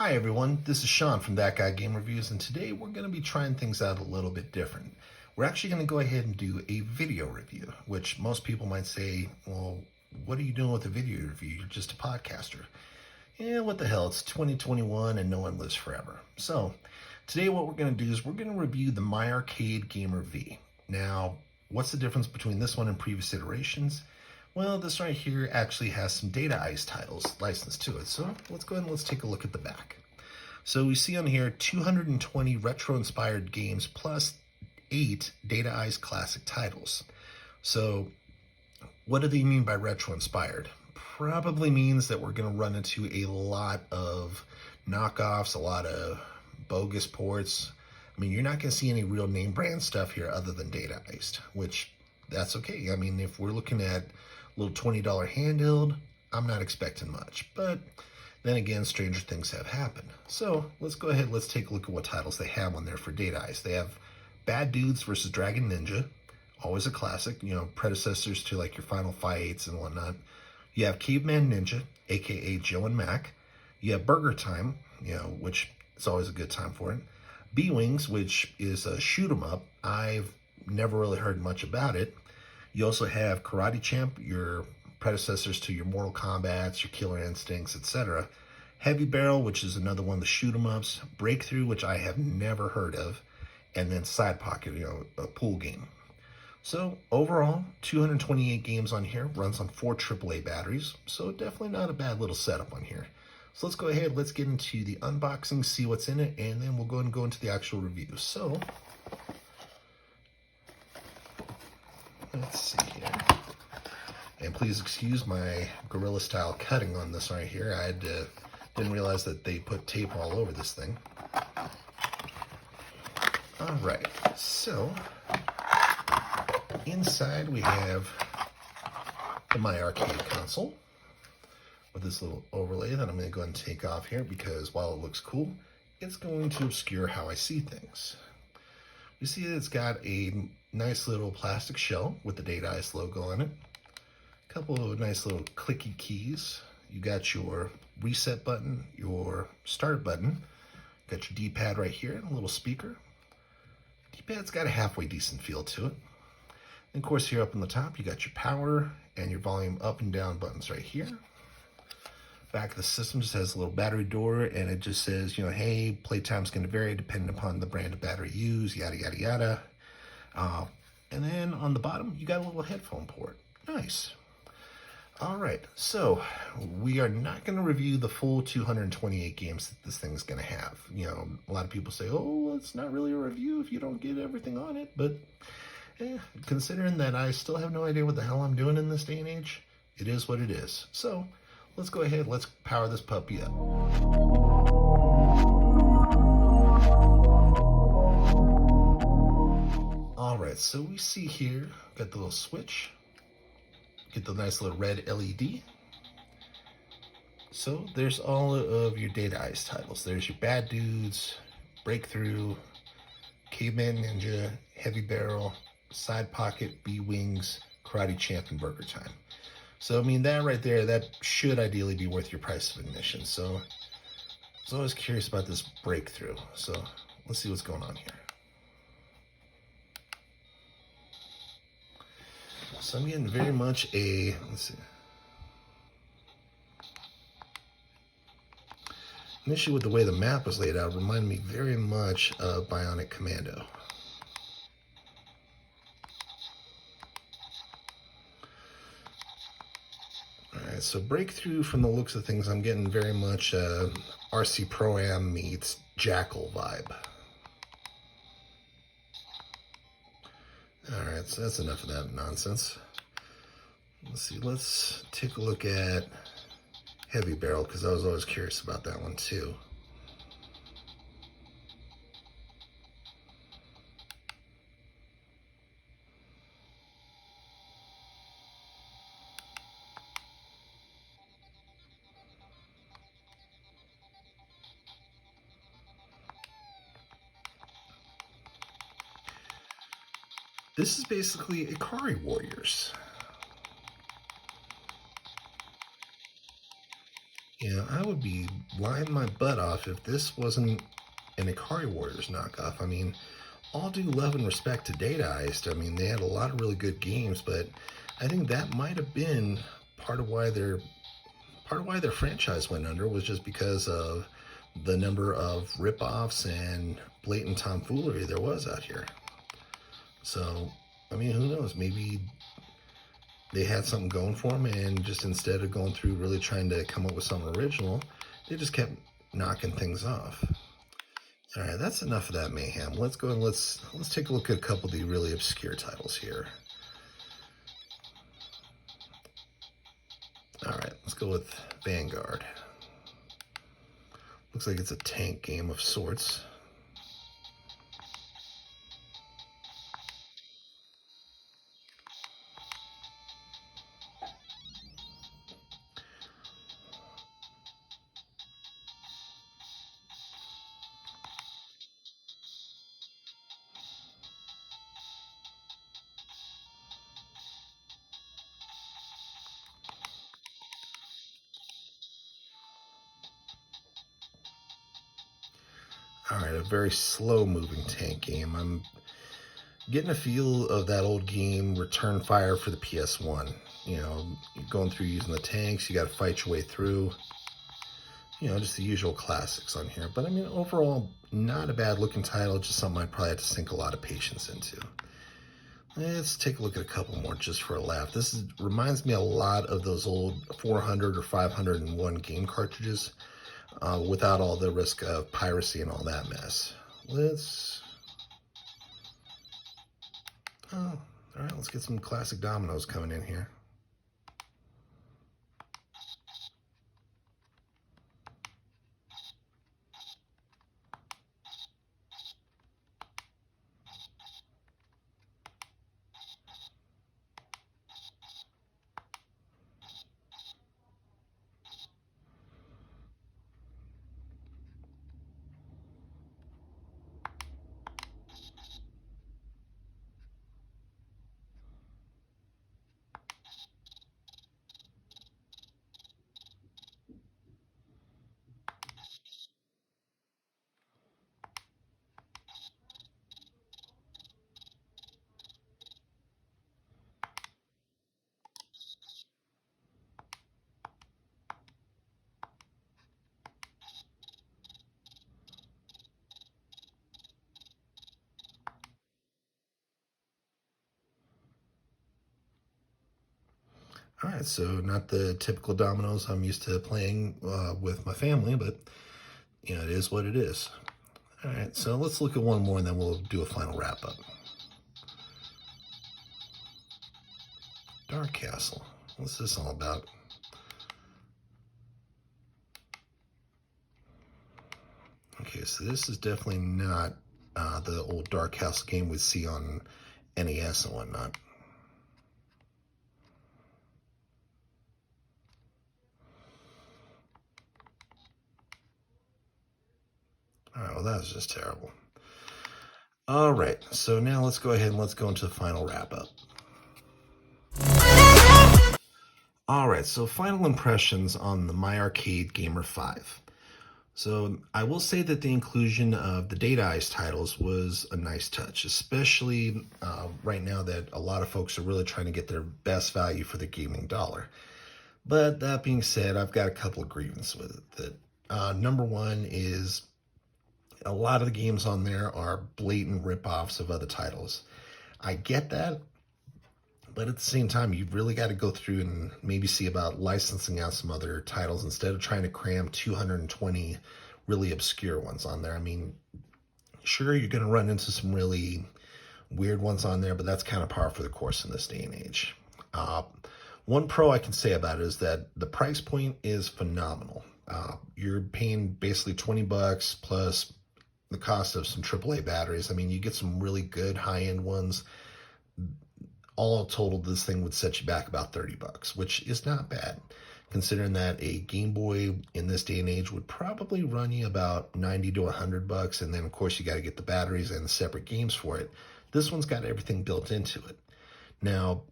Hi everyone, this is Sean from MyArcade Gamer V, and today we're going to be trying things out a little bit different. We're actually going to go ahead and do a video review, which most people might say, well, what are you doing with a video review? You're just a podcaster. Yeah, what the hell, it's 2021 and no one lives forever. So, today what we're going to do is we're going to review the MyArcade Gamer V. Now, what's the difference between this one and previous iterations? Well, this right here actually has some Data Ice titles licensed to it. So let's go ahead and let's take a look at the back. So we see on here 220 retro-inspired games plus 8 Data Ice classic titles. So what do they mean by retro-inspired? Probably means that we're going to run into a lot of knockoffs, a lot of bogus ports. I mean, you're not going to see any real name brand stuff here other than Data Iced, which that's okay. I mean, if we're looking at little $20 handheld, I'm not expecting much. But then again, stranger things have happened. So let's go ahead, let's take a look at what titles they have on there for Data Ice. They have Bad Dudes versus Dragon Ninja, always a classic, you know, predecessors to like your Final Fights and whatnot. You have Caveman Ninja, aka Joe and Mac. You have Burger Time, you know, which is always a good time for it. B-Wings, which is a shoot 'em up. I've never really heard much about it. You also have Karate Champ, your predecessors to your Mortal Kombats, your Killer Instincts, etc. Heavy Barrel, which is another one of the shoot 'em ups. Breakthrough, which I have never heard of. And then Side Pocket, you know, a pool game. So overall, 228 games on here, runs on 4 AAA batteries. So definitely not a bad little setup on here. So let's go ahead, let's get into the unboxing, see what's in it, and then we'll go ahead and go into the actual review. So let's see here. And please excuse my gorilla style cutting on this right here. I didn't realize that they put tape all over this thing. All right, so inside we have the MyArcade console with this little overlay that I'm going to go ahead and take off here because while it looks cool, it's going to obscure how I see things. You see that it's got a nice little plastic shell with the Data Ice logo on it. A couple of nice little clicky keys. You got your reset button, your start button. Got your D-pad right here and a little speaker. D-pad's got a halfway decent feel to it. And of course here up on the top you got your power and your volume up and down buttons right here. Back of the system just has a little battery door and it just says, you know, hey, playtime's going to vary depending upon the brand of battery used, yada, yada, yada. And then on the bottom, you got a little headphone port. Nice. All right, so we are not going to review the full 228 games that this thing's going to have. You know, a lot of people say, oh, well, it's not really a review if you don't get everything on it. But considering that I still have no idea what the hell I'm doing in this day and age, it is what it is. So let's go ahead, let's power this puppy up. All right, so we see here, got the little switch, get the nice little red LED. So there's all of your Data Ice titles. There's your Bad Dudes, Breakthrough, Caveman Ninja, Heavy Barrel, Side Pocket, B-Wings, Karate Champ, and Burger Time. So, I mean, that right there, that should ideally be worth your price of admission. So, I was always curious about this Breakthrough. So, let's see what's going on here. So, I'm getting very much a, let's see. Initially, with the way the map was laid out, reminded me very much of Bionic Commando. Alright, so Breakthrough, from the looks of things, I'm getting very much RC Pro-Am meets Jackal vibe. Alright, so that's enough of that nonsense. Let's see, let's take a look at Heavy Barrel, because I was always curious about that one too. This is basically Ikari Warriors. I would be lying my butt off if this wasn't an Ikari Warriors knockoff. I mean, all due love and respect to Data Iced. I mean, they had a lot of really good games, but I think that might have been part of why their franchise went under was just because of the number of rip-offs and blatant tomfoolery there was out here. So, I mean, who knows? Maybe they had something going for them, and just instead of going through really trying to come up with something original, they just kept knocking things off. All right, that's enough of that mayhem. Let's go and let's take a look at a couple of the really obscure titles here. All right, let's go with Vanguard. Looks like it's a tank game of sorts. All right, a very slow moving tank game. I'm getting a feel of that old game Return Fire for the PS1. You're going through using the tanks, you got to fight your way through. Just the usual classics on here. But I mean, overall, not a bad looking title, just something I probably had to sink a lot of patience into. Let's take a look at a couple more just for a laugh. Reminds me a lot of those old 400 or 501 game cartridges without all the risk of piracy and all that mess. All right, let's get some classic dominoes coming in here. All right, so not the typical dominoes I'm used to playing with my family, but it is what it is. All right, so let's look at one more and then we'll do a final wrap up. Dark Castle. What's this all about? Okay, so this is definitely not the old Dark Castle game we'd see on NES and whatnot. All right, well, that was just terrible. All right, so now let's go ahead and let's go into the final wrap up. All right, so final impressions on the MyArcade Gamer V. So I will say that the inclusion of the Data Ice titles was a nice touch, especially right now that a lot of folks are really trying to get their best value for their gaming dollar. But that being said, I've got a couple of grievances with it. Number one is a lot of the games on there are blatant rip-offs of other titles. I get that, but at the same time, you've really got to go through and maybe see about licensing out some other titles instead of trying to cram 220 really obscure ones on there. I mean, sure, you're going to run into some really weird ones on there, but that's kind of par for the course in this day and age. One pro I can say about it is that the price point is phenomenal. You're paying basically $20 plus the cost of some AAA batteries. I mean, you get some really good high-end ones. All totaled, this thing would set you back about $30, which is not bad, considering that a Game Boy in this day and age would probably run you about $90 to $100, and then of course you got to get the batteries and the separate games for it. This one's got everything built into it. Now,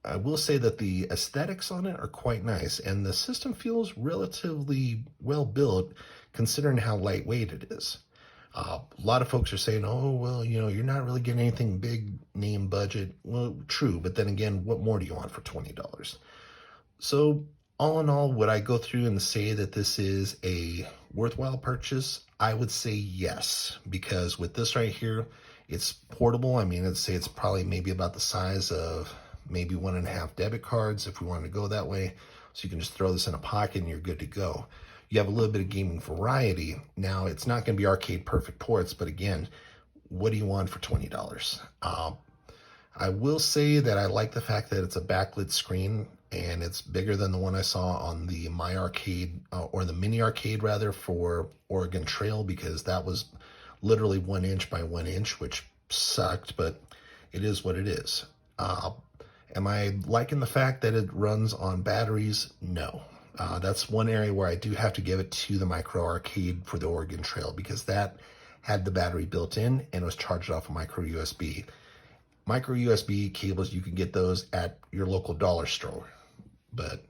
I will say that the aesthetics on it are quite nice, and the system feels relatively well built considering how lightweight it is. A lot of folks are saying, oh, well, you're not really getting anything big name budget. Well, true, but then again, what more do you want for $20? So, all in all, would I go through and say that this is a worthwhile purchase? I would say yes, because with this right here, it's portable. I mean, I'd say it's probably maybe about the size of maybe 1.5 debit cards if we wanted to go that way. So you can just throw this in a pocket and you're good to go. You have a little bit of gaming variety. Now, it's not going to be arcade perfect ports, but again, what do you want for $20? I will say that I like the fact that it's a backlit screen and it's bigger than the one I saw on the MyArcade or the mini arcade rather for Oregon Trail, because that was literally 1 inch by 1 inch, which sucked, but it is what it is. Am I liking the fact that it runs on batteries? No. That's one area where I do have to give it to the micro arcade for the Oregon Trail, because that had the battery built in and was charged off of micro USB. Micro USB cables, you can get those at your local dollar store. But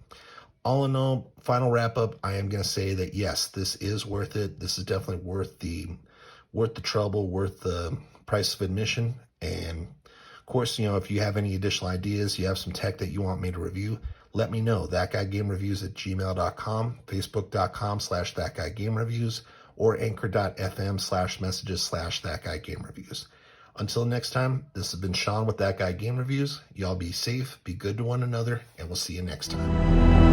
all in all, final wrap up, I am going to say that yes, this is worth it. This is definitely worth the trouble, worth the price of admission. And of course, if you have any additional ideas, you have some tech that you want me to review, let me know. ThatGuyGameReviews@gmail.com, Facebook.com/ThatGuyGameReviews, or Anchor.fm/messages/ThatGuyGameReviews. Until next time, this has been Sean with That Guy Game Reviews. Y'all be safe, be good to one another, and we'll see you next time.